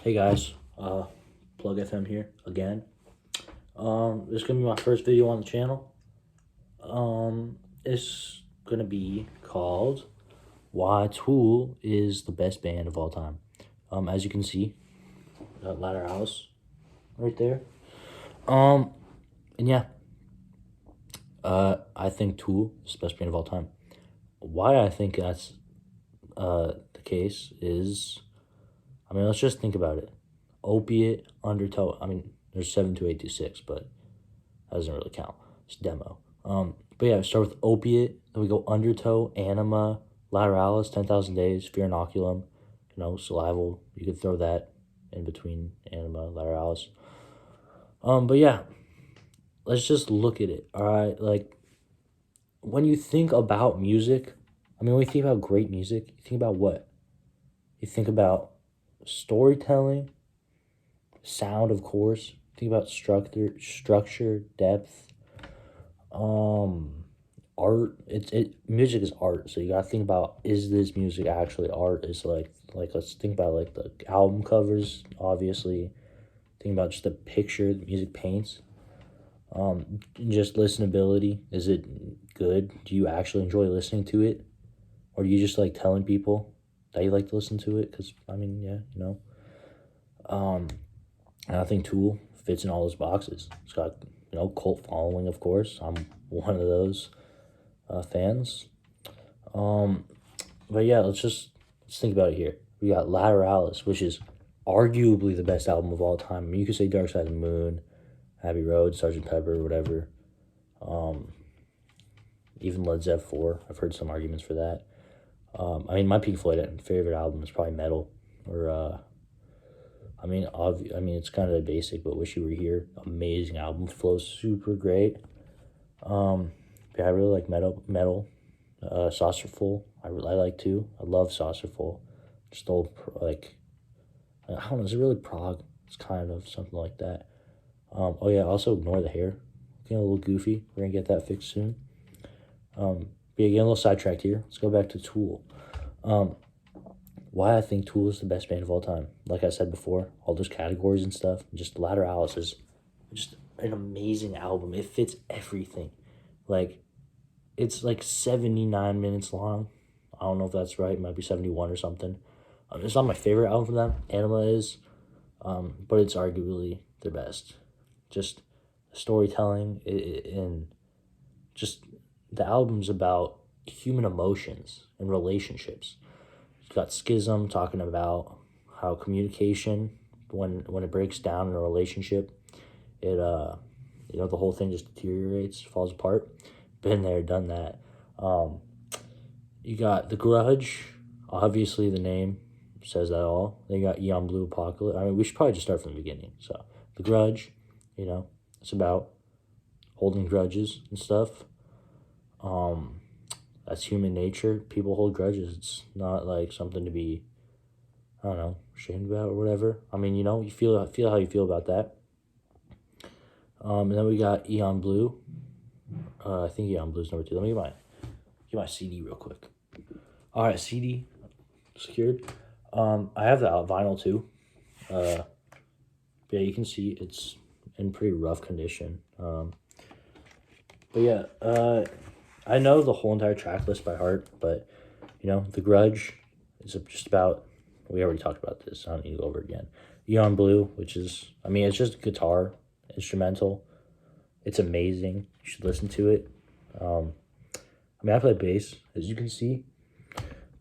Hey guys, Plug FM here again. This is gonna be my first video on the channel. It's gonna be called "Why Tool is the Best Band of All Time." As you can see, that lateralus right there. Um, and yeah, I think Tool is the best band of all time. Why I think that's the case is, let's just think about it. Opiate, Undertow. There's 72826, but that doesn't really count. It's demo. But yeah, start with Opiate. Then we go Undertow, Anima, Lateralis, 10,000 Days, Fear Inoculum, Salival. You could throw that in between Anima, Lateralis. But yeah, let's just look at it. All right, like when you think about music, when you think about great music, you think about what? You think about storytelling, sound, of course. Think about structure, depth, art. Music is art, so you gotta think about, is this music actually art? Is like let's think about like the album covers, obviously. Think about just the picture the music paints. Just listenability. Is it good? Do you actually enjoy listening to it? Or do you just like telling people that you like to listen to it? Because and I think Tool fits in all those boxes. It's got, cult following, of course. I'm one of those fans. But yeah, let's think about it here. We got Lateralis, which is arguably the best album of all time. You could say Dark Side of the Moon, Abbey Road, Sgt. Pepper, whatever. Even Led Zepp 4. I've heard some arguments for that. My Pink Floyd favorite album is probably Metal, or it's kind of basic, but Wish You Were Here. Amazing album, flows super great. Yeah, I really like Metal. Saucerful, I like too. I love Saucerful. Just old, like, I don't know, is it really prog? It's kind of something like that. Oh yeah, also Ignore the Hair. Getting a little goofy. We're gonna get that fixed soon. But yeah, getting a little sidetracked here. Let's go back to Tool. Why I think Tool is the best band of all time. Like I said before, all those categories and stuff. Just Lateralis is just an amazing album. It fits everything. Like, it's like 79 minutes long. I don't know if that's right. It might be 71 or something. It's not my favorite album from them. Anima is. But it's arguably their best. Just storytelling and just the album's about human emotions and relationships. It's got Schism talking about how communication, when it breaks down in a relationship, it the whole thing just deteriorates, falls apart. Been there, done that. You got The Grudge. Obviously, the name says that all. Then you got Eon Blue Apocalypse. We should probably just start from the beginning. So, The Grudge, it's about holding grudges and stuff. That's human nature. People hold grudges. It's not like something to be, I don't know, ashamed about or whatever. You feel how you feel about that. And then we got Eon Blue. I think Eon Blue's number 2. Let me get my CD real quick. All right, CD secured. I have the vinyl too. Yeah, you can see it's in pretty rough condition. But yeah, I know the whole entire track list by heart, but The Grudge is just about, we already talked about this, I don't need to go over it again. Eon Blue, which is, it's just guitar, instrumental. It's amazing. You should listen to it. I play bass, as you can see,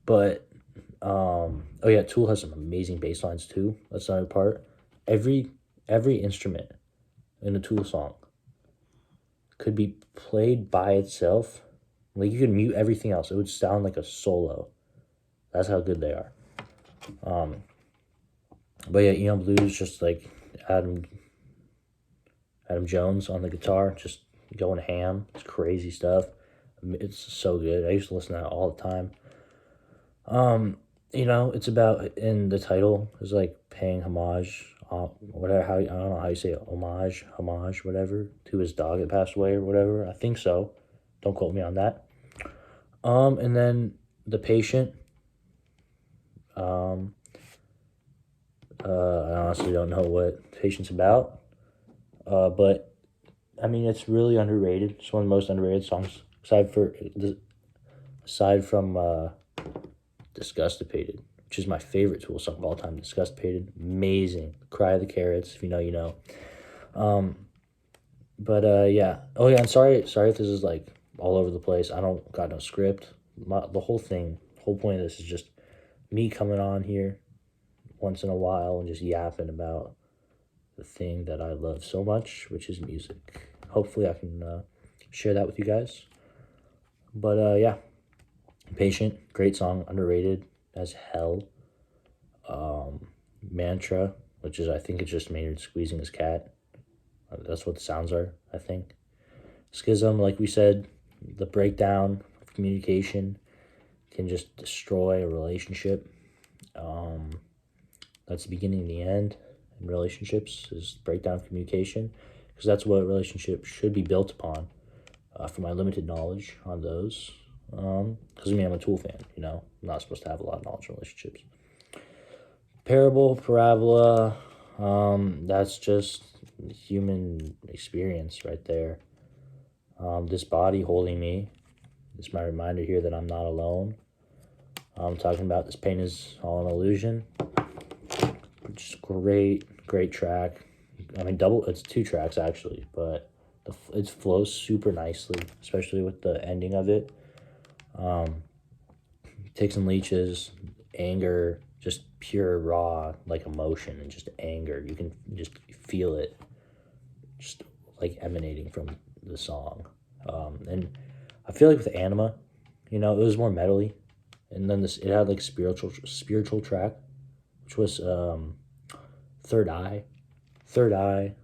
but oh yeah, Tool has some amazing bass lines too. That's another part. Every instrument in a Tool song could be played by itself. Like, you could mute everything else. It would sound like a solo. That's how good they are. But yeah, Eon Blue is just like Adam Jones on the guitar, just going ham. It's crazy stuff. It's so good. I used to listen to that all the time. It's about, in the title, is like paying homage, whatever, I don't know how you say it, homage, whatever, to his dog that passed away or whatever. I think so. Don't quote me on that. And then The Patient. I honestly don't know what Patience about. But I mean, it's really underrated. It's one of the most underrated songs, aside from Disgustipated, which is my favorite Tool song of all time. Disgustipated, amazing. Cry of the Carrots, if you know, you know. But yeah. Oh yeah, I'm sorry if this is like all over the place. I don't got no script. The whole point of this is just me coming on here once in a while and just yapping about the thing that I love so much, which is music. Hopefully I can share that with you guys. But yeah, Patient, great song, underrated as hell. Mantra, which is, I think it's just Maynard squeezing his cat. That's what the sounds are, I think. Schism, like we said, the breakdown of communication can just destroy a relationship. That's the beginning and the end in relationships, is breakdown of communication, because that's what a relationship should be built upon. From my limited knowledge on those, because I mean, I'm a Tool fan, you know, I'm not supposed to have a lot of knowledge in relationships. Parabola, that's just human experience right there. This body holding me, it's my reminder here that I'm not alone. I'm talking about this pain is all an illusion. Just great track. I mean, it's 2 tracks actually, but it flows super nicely, especially with the ending of it. Takes and Leeches, anger, just pure raw like emotion and just anger. You can just feel it, just like emanating from the song. And I feel like with Anima, you know, it was more metally, and then it had like spiritual track, which was Third Eye. Third Eye.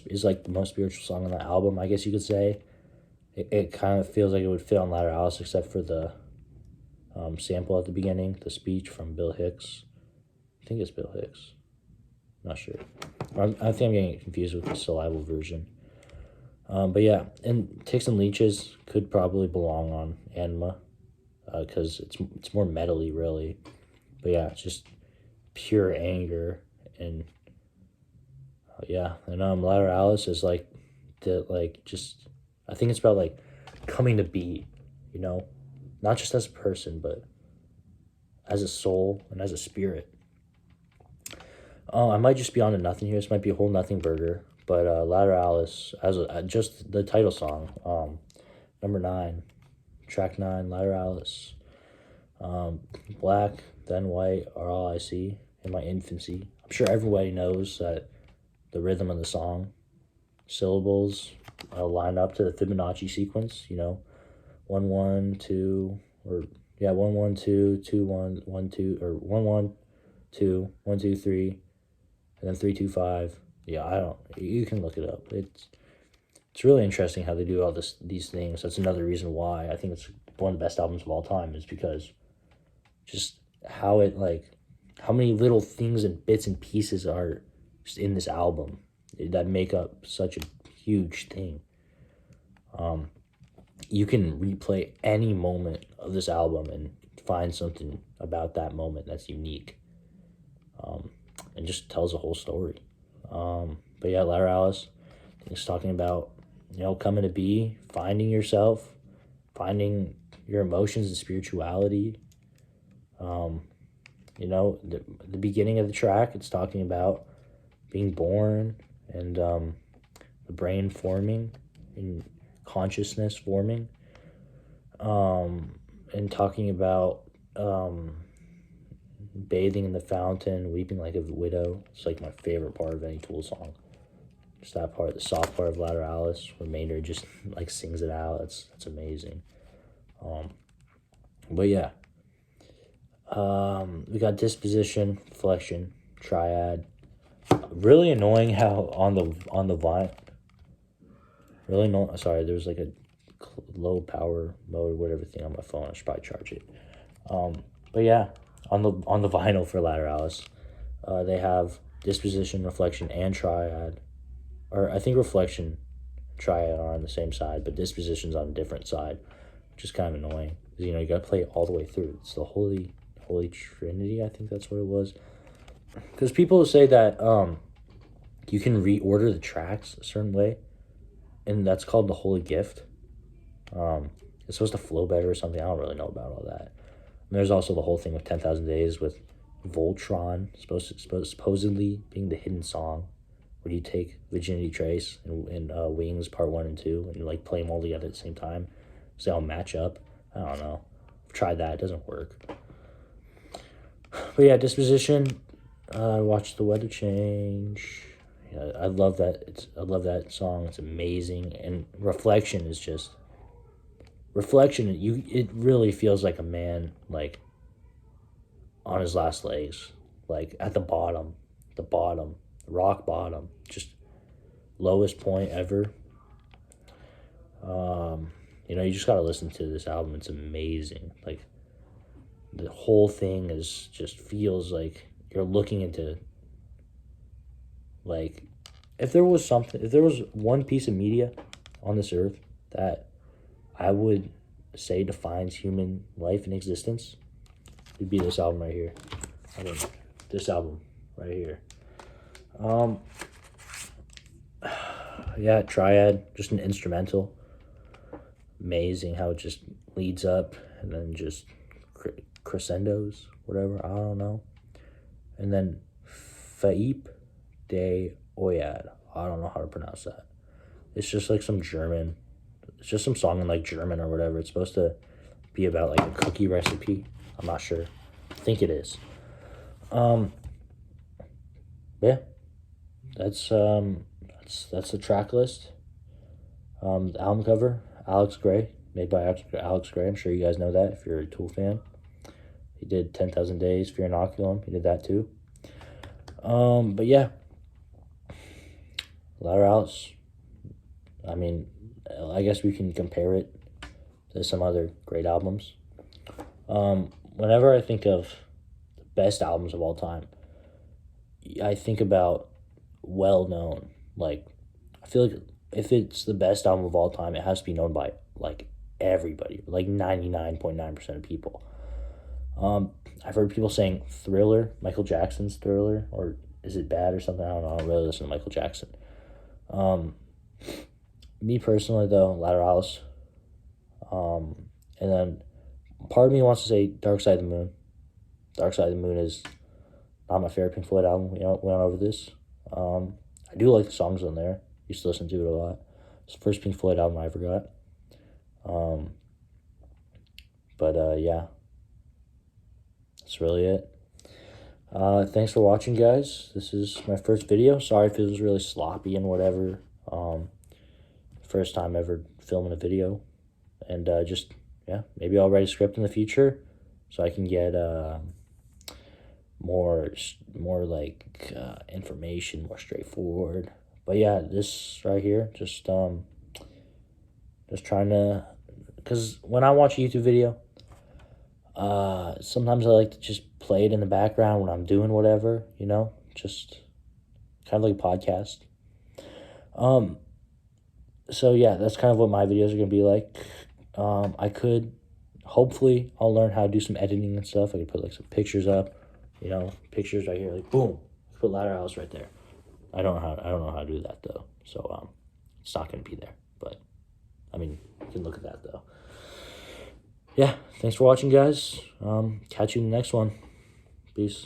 Is like the most spiritual song on the album, I guess you could say. It kind of feels like it would fit on Lateralus, except for the sample at the beginning, the speech from Bill Hicks. I think it's Bill Hicks. Not sure. I think I'm getting confused with the syllable version. But yeah, and Ticks and Leeches could probably belong on Anima, because it's more metally, really. But yeah, it's just pure anger. And yeah, and Lateralus is like I think it's about like coming to be, you know, not just as a person, but as a soul and as a spirit. I might just be on to nothing here. This might be a whole nothing burger, but Lateralus, just the title song, number 9, track 9, Lateralus. Black, then white are all I see in my infancy. I'm sure everybody knows that the rhythm of the song, syllables line up to the Fibonacci sequence, you know, 1 1 2, or yeah, 1 1 2 2 1 1 2, or 1 1 2 1 2 3, and then 3 2 5. Yeah, you can look it up. It's really interesting how they do all these things. That's another reason why I think it's one of the best albums of all time, is because just how many little things and bits and pieces are just in this album that make up such a huge thing. You can replay any moment of this album and find something about that moment that's unique, and just tells a whole story. But yeah, Lateralus, it's talking about, you know, coming to be, finding yourself, finding your emotions and spirituality. You know, the beginning of the track, it's talking about being born and the brain forming and consciousness forming, and talking about bathing in the fountain, weeping like a widow. It's like my favorite part of any Tool song. Just that part, the soft part of Lateralus, where Maynard just like sings it out. It's amazing. But yeah, we got Disposition, Flexion, Triad. Really annoying how on the Vine. Really no. Sorry, there's like a low power mode, whatever thing on my phone. I should probably charge it. But yeah, on the vinyl for Lateralus, they have Disposition, Reflection, and Triad. Or I think Reflection, Triad are on the same side, but Disposition's on a different side, which is kind of annoying. Because, you know, you gotta play it all the way through. It's the holy Holy Trinity, I think that's what it was. Because people say that you can reorder the tracks a certain way, and that's called the Holy Gift. It's supposed to flow better or something. I don't really know about all that. And there's also the whole thing with 10,000 Days with Voltron, supposedly being the hidden song, where you take Virginity Trace and Wings Part 1 and 2 and like play them all together at the same time, so they all match up. I don't know. I've tried that. It doesn't work. But yeah, Disposition. I watched the weather change. Yeah, I love that. I love that song. It's amazing. And Reflection is just Reflection. It really feels like a man like on his last legs, like at the bottom, rock bottom, just lowest point ever. You just gotta listen to this album. It's amazing. Like the whole thing is just feels like you're looking into, like, if there was one piece of media on this earth that I would say defines human life and existence, it'd be this album right here. This album right here. Yeah, Triad, just an instrumental. Amazing how it just leads up and then just crescendos, whatever, I don't know. And then Faip de Oyad. I don't know how to pronounce that. It's just like some German. It's just some song in like German or whatever. It's supposed to be about like a cookie recipe. I'm not sure. I think it is. Yeah. That's the track list. The album cover, Alex Gray, made by Alex Gray. I'm sure you guys know that if you're a Tool fan. He did 10,000 Days, Fear Inoculum. He did that too. But yeah, Lateralus. I mean, I guess we can compare it to some other great albums. Whenever I think of the best albums of all time, I think about well-known. Like, I feel like if it's the best album of all time, it has to be known by, like, everybody, like 99.9% of people. I've heard people saying Thriller, Michael Jackson's Thriller, or Is It Bad or something? I don't know. I don't really listen to Michael Jackson. Me personally, though, Lateralus. And then part of me wants to say Dark Side of the Moon. Dark Side of the Moon is not my favorite Pink Floyd album. We went over this. I do like the songs on there. Used to listen to it a lot. It's the first Pink Floyd album I ever got. Yeah. That's really it. Thanks for watching, guys. This is my first video. Sorry if it was really sloppy and whatever. First time ever filming a video. And maybe I'll write a script in the future so I can get more like information, more straightforward. But yeah, this right here, just trying to, because when I watch a YouTube video, sometimes I like to just play it in the background when I'm doing whatever, just kind of like a podcast. So yeah, that's kind of what my videos are going to be like. Hopefully I'll learn how to do some editing and stuff. I could put like some pictures up, pictures right here, like boom, put Lateralus right there. I don't know how to do that though. So, it's not going to be there, but I mean, you can look at that though. Yeah, thanks for watching, guys. Catch you in the next one. Peace.